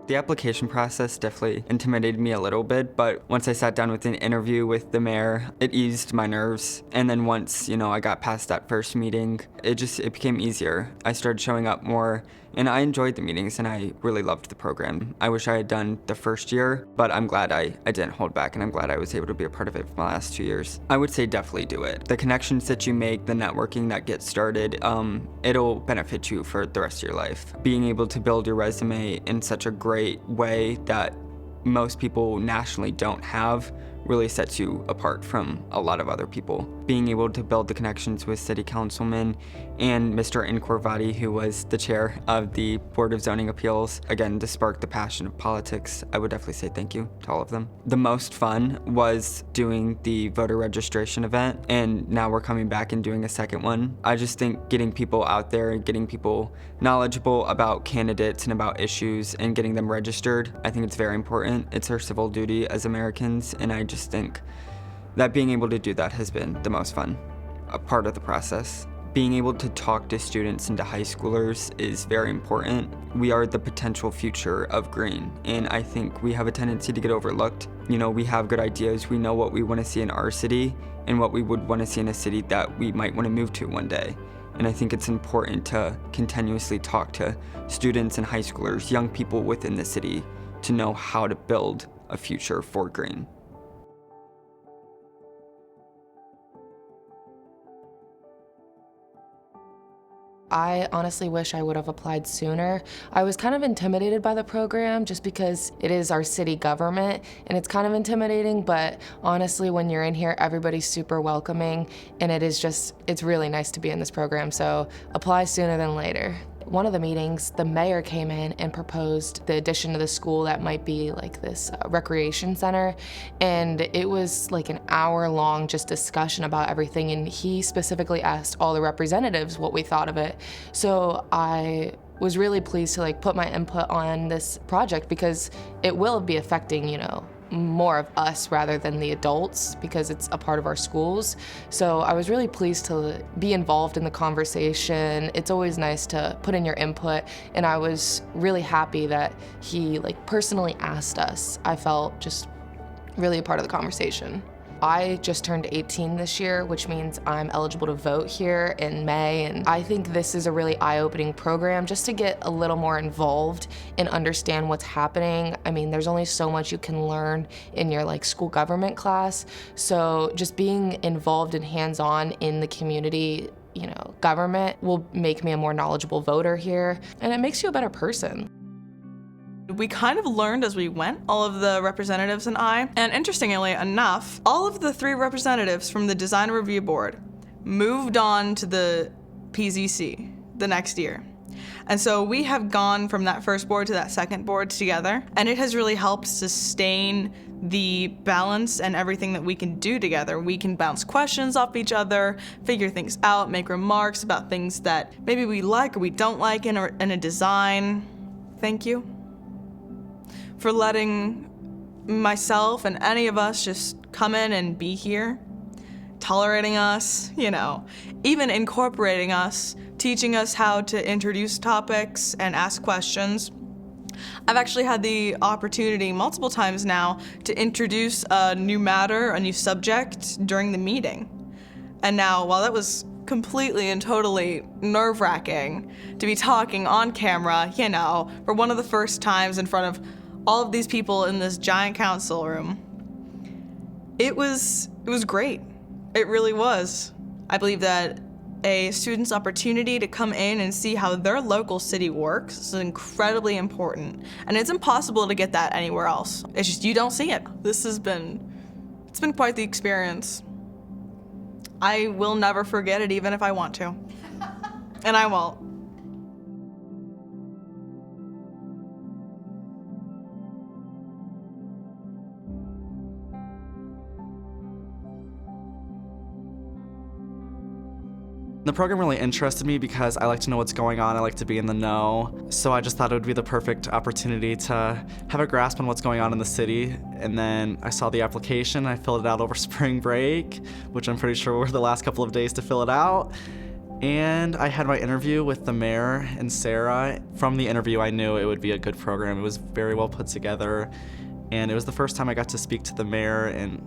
The application process definitely intimidated me a little bit, but once I sat down with an interview with the mayor, it eased my nerves. And then once, I got past that first meeting, it became easier. I started showing up more, and I enjoyed the meetings, and I really loved the program. I wish I had done the first year, but I'm glad I didn't hold back, and I'm glad I was able to be a part of it for my last 2 years. I would say definitely do it. The connections that you make, the networking that gets started, it'll benefit you for the rest of your life. Being able to build your resume in such a great way that most people nationally don't have really sets you apart from a lot of other people. Being able to build the connections with city councilmen and Mr. Incorvati, who was the chair of the Board of Zoning Appeals, again, to spark the passion of politics, I would definitely say thank you to all of them. The most fun was doing the voter registration event, and now we're coming back and doing a second one. I just think getting people out there and getting people knowledgeable about candidates and about issues and getting them registered, I think it's very important. It's our civil duty as Americans, and I just think that being able to do that has been the most fun part of the process. Being able to talk to students and to high schoolers is very important. We are the potential future of green, and I think we have a tendency to get overlooked. We have good ideas, we know what we want to see in our city and what we would want to see in a city that we might want to move to one day. And I think it's important to continuously talk to students and high schoolers, young people within the city, to know how to build a future for green. I honestly wish I would have applied sooner. I was kind of intimidated by the program just because it is our city government and it's kind of intimidating, but honestly, when you're in here, everybody's super welcoming and it's really nice to be in this program, so apply sooner than later. One of the meetings, the mayor came in and proposed the addition to the school that might be like this recreation center, and it was like an hour-long just discussion about everything, and he specifically asked all the representatives what we thought of it. So I was really pleased to put my input on this project because it will be affecting, more of us rather than the adults because it's a part of our schools. So I was really pleased to be involved in the conversation. It's always nice to put in your input, and I was really happy that he personally asked us. I felt just really a part of the conversation. I just turned 18 this year, which means I'm eligible to vote here in May, and I think this is a really eye-opening program just to get a little more involved and understand what's happening. I mean, there's only so much you can learn in your school government class, so just being involved and hands-on in the community, government will make me a more knowledgeable voter here, and it makes you a better person. We kind of learned as we went, all of the representatives and I, and interestingly enough, all of the 3 representatives from the Design Review Board moved on to the PZC the next year. And so we have gone from that first board to that second board together, and it has really helped sustain the balance and everything that we can do together. We can bounce questions off each other, figure things out, make remarks about things that maybe we like or we don't like in a design. Thank you for letting myself and any of us just come in and be here, tolerating us, even incorporating us, teaching us how to introduce topics and ask questions. I've actually had the opportunity multiple times now to introduce a new matter, a new subject during the meeting. And now, while that was completely and totally nerve-wracking to be talking on camera, for one of the first times in front of all of these people in this giant council room, it was great. It really was. I believe that a student's opportunity to come in and see how their local city works is incredibly important, and it's impossible to get that anywhere else. It's just you don't see it. It's been quite the experience. I will never forget it, even if I want to, and I won't. The program really interested me because I like to know what's going on, I like to be in the know, so I just thought it would be the perfect opportunity to have a grasp on what's going on in the city. And then I saw the application, I filled it out over spring break, which I'm pretty sure were the last couple of days to fill it out, And I had my interview with the mayor and Sarah. From the interview, I knew it would be a good program. It was very well put together, and it was the first time I got to speak to the mayor, and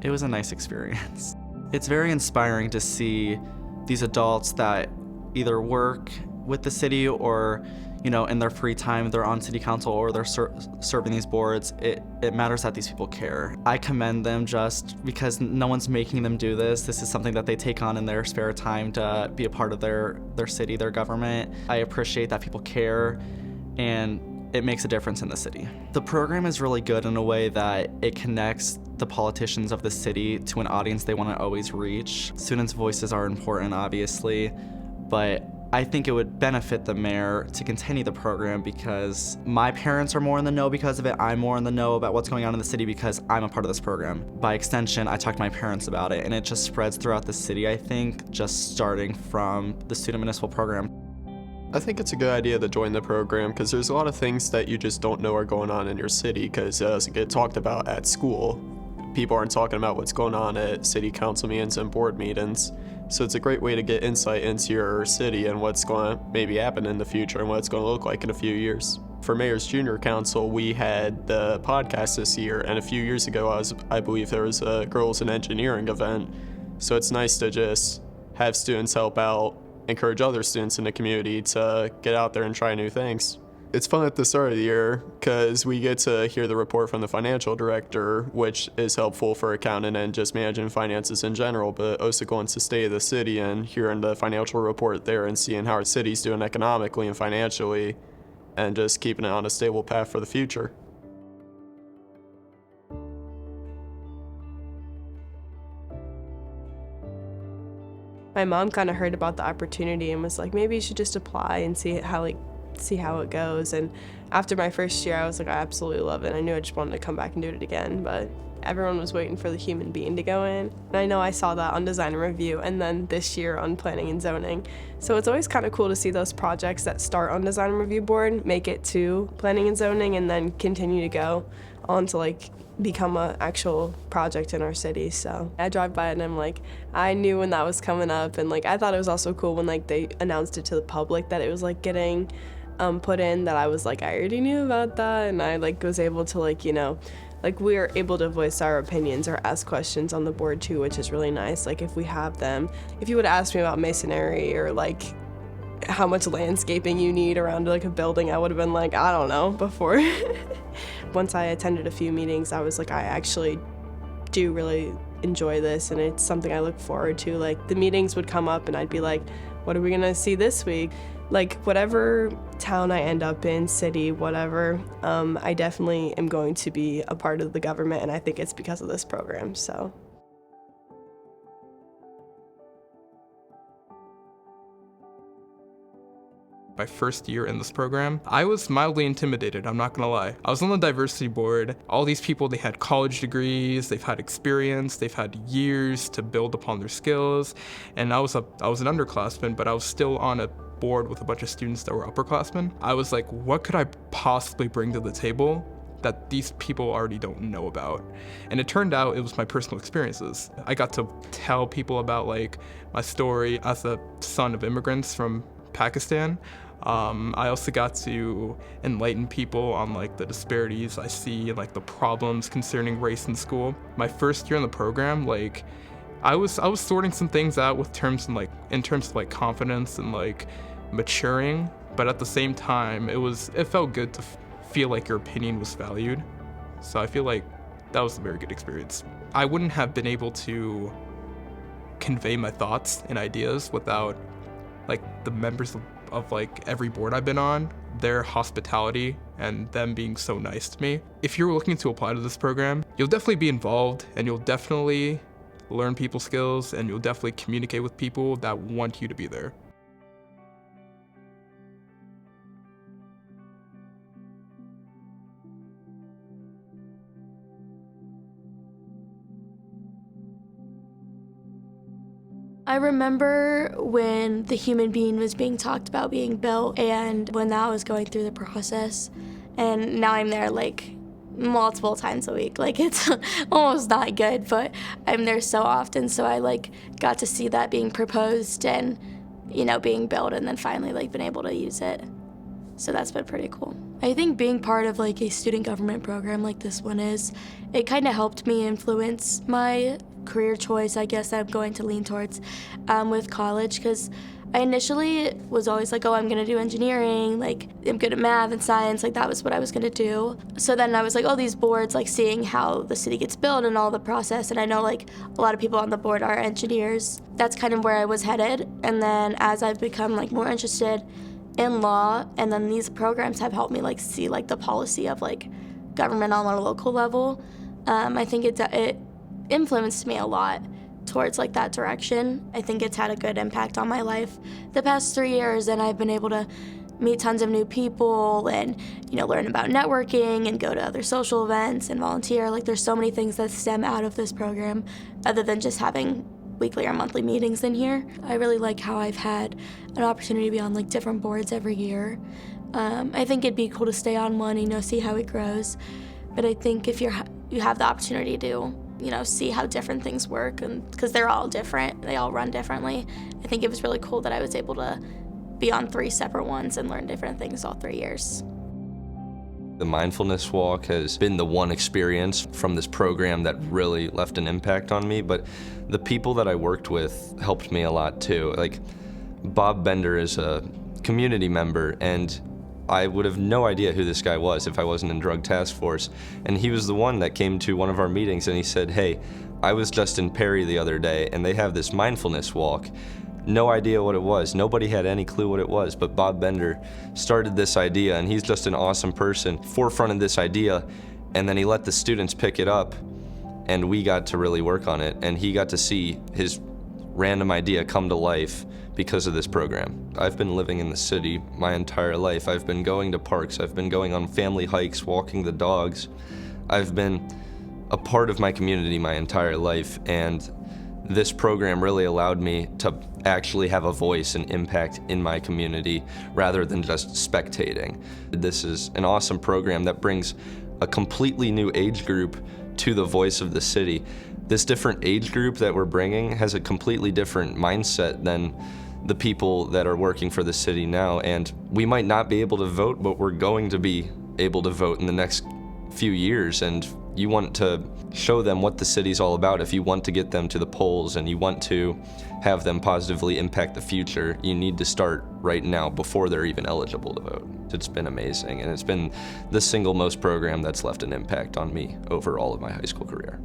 it was a nice experience. It's very inspiring to see these adults that either work with the city or, in their free time, they're on city council or they're serving these boards. It matters that these people care. I commend them just because no one's making them do this. This is something that they take on in their spare time to be a part of their city, their government. I appreciate that people care, and it makes a difference in the city. The program is really good in a way that it connects the politicians of the city to an audience they want to always reach. Students' voices are important, obviously, but I think it would benefit the mayor to continue the program because my parents are more in the know because of it. I'm more in the know about what's going on in the city because I'm a part of this program. By extension, I talk to my parents about it, and it just spreads throughout the city, I think, just starting from the student municipal program. I think it's a good idea to join the program because there's a lot of things that you just don't know are going on in your city because it doesn't get talked about at school. People aren't talking about what's going on at city council meetings and board meetings. So it's a great way to get insight into your city and what's going to maybe happen in the future and what it's going to look like in a few years. For Mayor's Junior Council, we had the podcast this year, and a few years ago, I believe there was a Girls in Engineering event. So it's nice to just have students help out, encourage other students in the community to get out there and try new things. It's fun at the start of the year because we get to hear the report from the financial director, which is helpful for accounting and just managing finances in general, but also going to state of the city and hearing the financial report there and seeing how our city's doing economically and financially and just keeping it on a stable path for the future. My mom kind of heard about the opportunity and was like, maybe you should just apply and see how it goes. And after my first year, I was like, I absolutely love it. I knew I just wanted to come back and do it again, but everyone was waiting for the human being to go in. And I know I saw that on design and review and then this year on planning and zoning. So it's always kind of cool to see those projects that start on design and review board make it to planning and zoning and then continue to go on to become an actual project in our city. So I drive by it and I'm like, I knew when that was coming up, and I thought it was also cool when they announced it to the public that it was getting put in, that I was I already knew about that, and I was able to we are able to voice our opinions or ask questions on the board too, which is really nice. If we have them, if you would ask me about masonry or how much landscaping you need around a building, I would have been I don't know before. Once I attended a few meetings, I was I actually do really enjoy this, and it's something I look forward to. The meetings would come up and I'd be like, what are we gonna see this week? Whatever town I end up in, city, whatever, I definitely am going to be a part of the government, and I think it's because of this program, so. My first year in this program, I was mildly intimidated, I'm not gonna lie. I was on the diversity board. All these people, they had college degrees, they've had experience, they've had years to build upon their skills, and I was an underclassman, but I was still on a board with a bunch of students that were upperclassmen. I was like, what could I possibly bring to the table that these people already don't know about? And it turned out it was my personal experiences. I got to tell people about my story as a son of immigrants from Pakistan. I also got to enlighten people on the disparities I see and the problems concerning race in school. My first year in the program, I was sorting some things out with in terms of confidence and maturing, but at the same time it felt good to feel your opinion was valued. So I feel that was a very good experience. I wouldn't have been able to convey my thoughts and ideas without the members of every board I've been on, their hospitality and them being so nice to me. If you're looking to apply to this program, you'll definitely be involved, and you'll definitely learn people skills, and you'll definitely communicate with people that want you to be there. I remember when the human being was being talked about being built, and when that was going through the process, and now I'm there multiple times a week. It's almost not good, but I'm there so often, so I got to see that being proposed, and being built and then finally like been able to use it. So that's been pretty cool. I think being part of like a student government program like this one it kind of helped me influence my career choice, I guess, that I'm going to lean towards with college, because I initially was always like, oh, I'm gonna do engineering, like I'm good at math and science, like that was what I was gonna do. So then I was like, oh, these boards, like seeing how the city gets built and all the process, and I know like a lot of people on the board are engineers. That's kind of where I was headed. And then as I've become like more interested in law, and then these programs have helped me like see like the policy of like government on a local level, I think it influenced me a lot towards like that direction. I think it's had a good impact on my life the past 3 years, and I've been able to meet tons of new people and learn about networking and go to other social events and volunteer. Like there's so many things that stem out of this program other than just having weekly or monthly meetings in here. I really like how I've had an opportunity to be on like different boards every year. I think it'd be cool to stay on one, see how it grows. But I think if you have the opportunity to see how different things work, and because they're all different, they all run differently. I think it was really cool that I was able to be on 3 separate ones and learn different things all 3 years. The mindfulness walk has been the one experience from this program that really left an impact on me, but the people that I worked with helped me a lot too. Like Bob Bender is a community member, and I would have no idea who this guy was if I wasn't in Drug Task Force. And he was the one that came to one of our meetings and he said, hey, I was just in Perry the other day and they have this mindfulness walk. No idea what it was. Nobody had any clue what it was, but Bob Bender started this idea, and he's just an awesome person, forefronted this idea, and then he let the students pick it up, and we got to really work on it, and he got to see his random idea come to life because of this program. I've been living in the city my entire life. I've been going to parks. I've been going on family hikes, walking the dogs. I've been a part of my community my entire life, and this program really allowed me to actually have a voice and impact in my community rather than just spectating. This is an awesome program that brings a completely new age group to the voice of the city. This different age group that we're bringing has a completely different mindset than the people that are working for the city now, and we might not be able to vote, but we're going to be able to vote in the next few years, and you want to show them what the city's all about. If you want to get them to the polls and you want to have them positively impact the future, you need to start right now before they're even eligible to vote. It's been amazing, and it's been the single most program that's left an impact on me over all of my high school career.